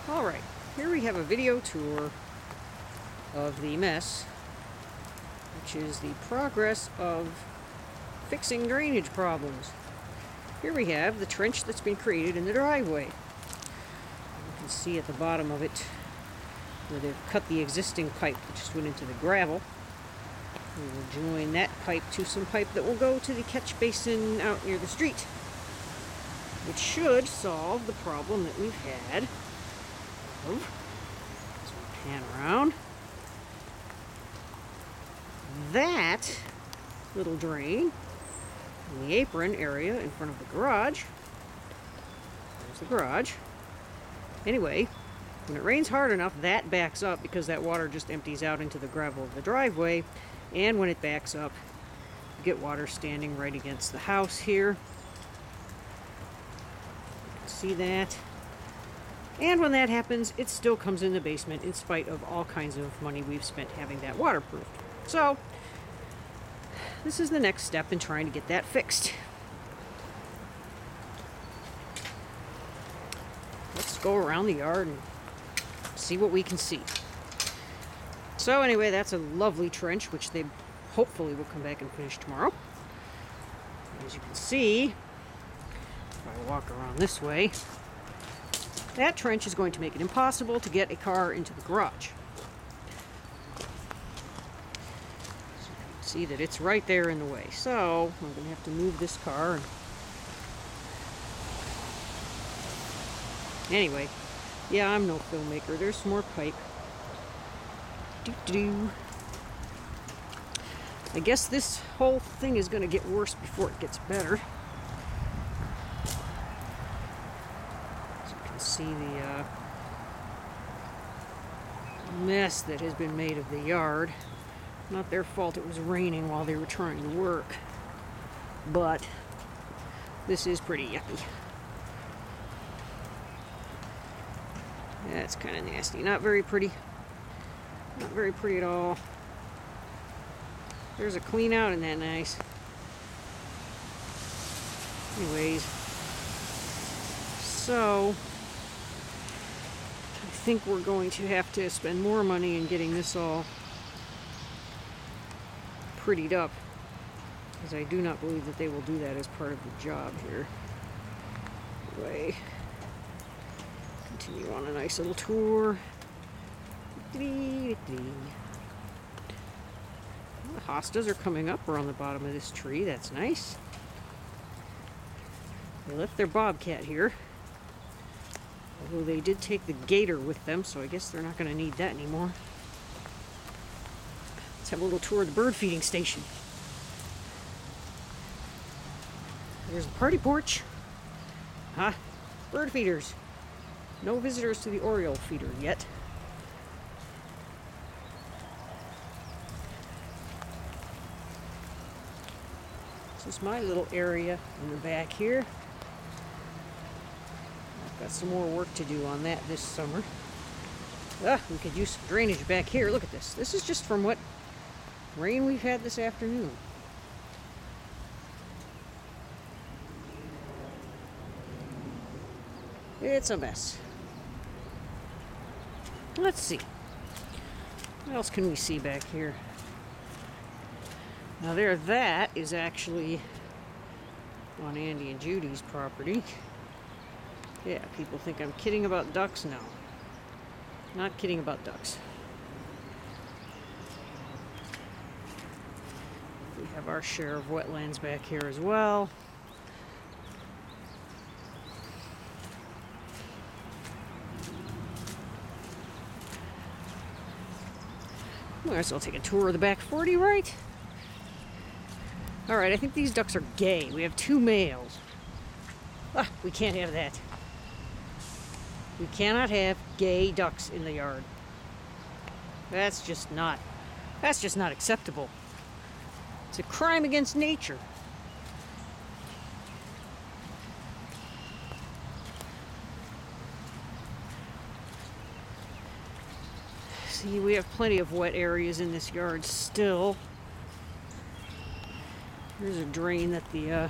Alright, here we have a video tour of the mess, which is the progress of fixing drainage problems. Here we have the trench that's been created in the driveway. You can see at the bottom of it where they've cut the existing pipe that just went into the gravel. We will join that pipe to some pipe that will go to the catch basin out near the street, which should solve the problem that we've had. So we pan around. That little drain in the apron area in front of the garage. There's the garage. Anyway, when it rains hard enough, that backs up because that water just empties out into the gravel of the driveway. And when it backs up, you get water standing right against the house here. You can see that. And when that happens, it still comes in the basement in spite of all kinds of money we've spent having that waterproofed. So, this is the next step in trying to get that fixed. Let's go around the yard and see what we can see. So anyway, that's a lovely trench, which they hopefully will come back and finish tomorrow. As you can see, if I walk around this way, that trench is going to make it impossible to get a car into the garage. So you can see that it's right there in the way. So I'm going to have to move this car. Anyway, yeah, I'm no filmmaker. There's some more pipe. I guess this whole thing is going to get worse before it gets better. As you can see the mess that has been made of the yard. Not their fault it was raining while they were trying to work. But this is pretty yucky. That's kind of nasty. Not very pretty. Not very pretty at all. There's a clean out, isn't that nice? Anyways, so I think we're going to have to spend more money in getting this all prettied up, because I do not believe that they will do that as part of the job here. Anyway, continue on a nice little tour. The hostas are coming up around the bottom of this tree. That's nice. They left their bobcat here, although they did take the gator with them, so I guess they're not going to need that anymore. Let's have a little tour of the bird feeding station. There's the party porch. Bird feeders. No visitors to the Oriole feeder yet. This is my little area in the back here. I've got some more work to do on that this summer. We could use some drainage back here. Look at this. This is just from what rain we've had this afternoon. It's a mess. Let's see. What else can we see back here? Now that is actually on Andy and Judy's property. Yeah, people think I'm kidding about ducks. No, not kidding about ducks. We have our share of wetlands back here as well. Might as well take a tour of the back 40, right? Alright, I think these ducks are gay. We have 2 males. We can't have that. We cannot have gay ducks in the yard. That's just not acceptable. It's a crime against nature. See, we have plenty of wet areas in this yard still. Here's a drain that the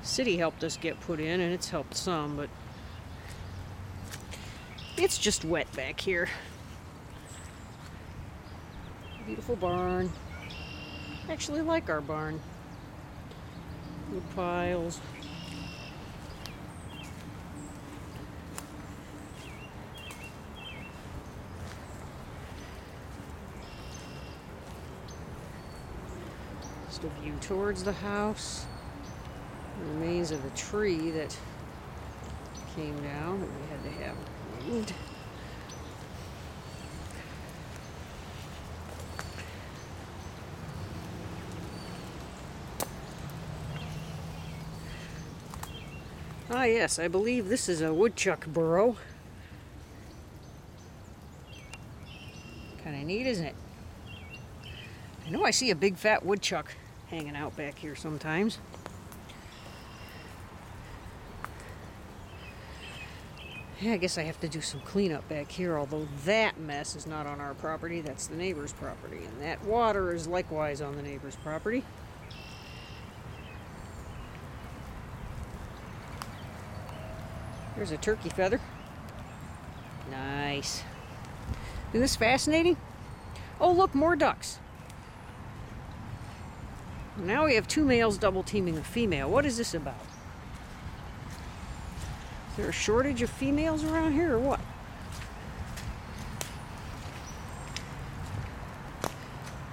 city helped us get put in, and it's helped some, but It's just wet back here. Beautiful barn. I actually like our barn. Wood piles. Just a view towards the house. The remains of a tree that came down that we had to have removed. Ah yes, I believe this is a woodchuck burrow. Kind of neat, isn't it? I know I see a big fat woodchuck hanging out back here sometimes. Yeah, I guess I have to do some cleanup back here, although that mess is not on our property, that's the neighbor's property. And that water is likewise on the neighbor's property. There's a turkey feather. Nice. Isn't this fascinating? Oh, look, more ducks. Now we have 2 males double teaming a female. What is this about? Is there a shortage of females around here or what?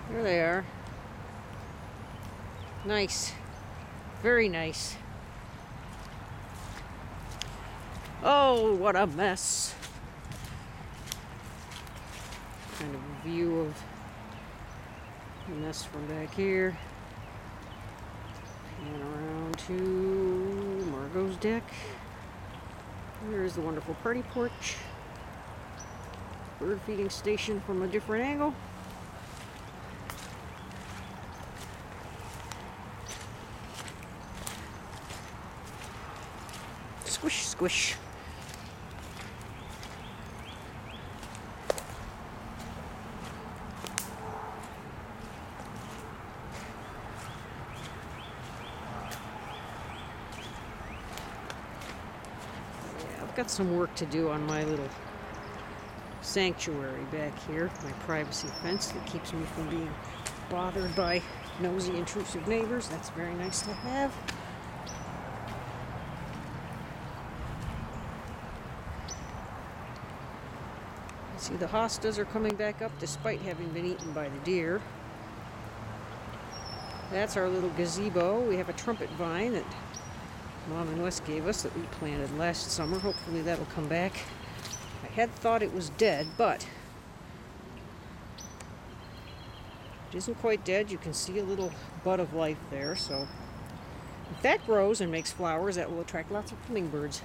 There they are. Nice. Very nice. Oh, what a mess. Kind of a view of the mess from back here. And around to Margot's deck. There's the wonderful party porch. Bird feeding station from a different angle. Squish, squish. Got some work to do on my little sanctuary back here, my privacy fence that keeps me from being bothered by nosy, intrusive neighbors. That's very nice to have. See, the hostas are coming back up despite having been eaten by the deer. That's our little gazebo. We have a trumpet vine that Mom and Wes gave us that we planted last summer. Hopefully that'll come back. I had thought it was dead, but it isn't quite dead. You can see a little bud of life there. So if that grows and makes flowers, that will attract lots of hummingbirds.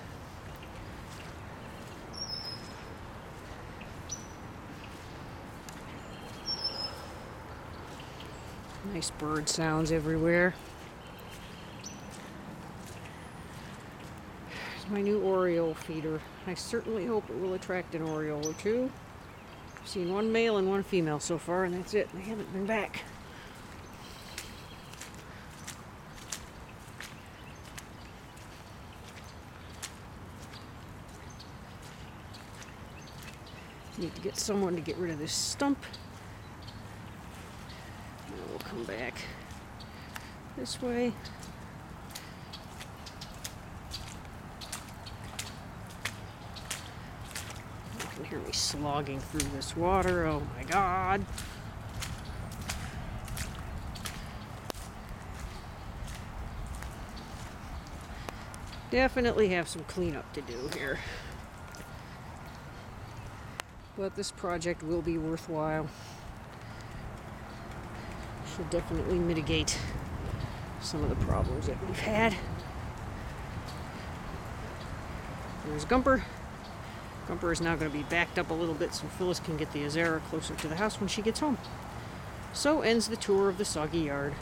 Nice bird sounds everywhere. My new Oriole feeder. I certainly hope it will attract an Oriole or two. I've seen 1 male and 1 female so far, and that's it. They haven't been back. Need to get someone to get rid of this stump. And we'll come back this way. You can hear me slogging through this water. Oh my God. Definitely have some cleanup to do here. But this project will be worthwhile. Should definitely mitigate some of the problems that we've had. There's Gumper. Gumper is now going to be backed up a little bit so Phyllis can get the Azara closer to the house when she gets home. So ends the tour of the soggy yard.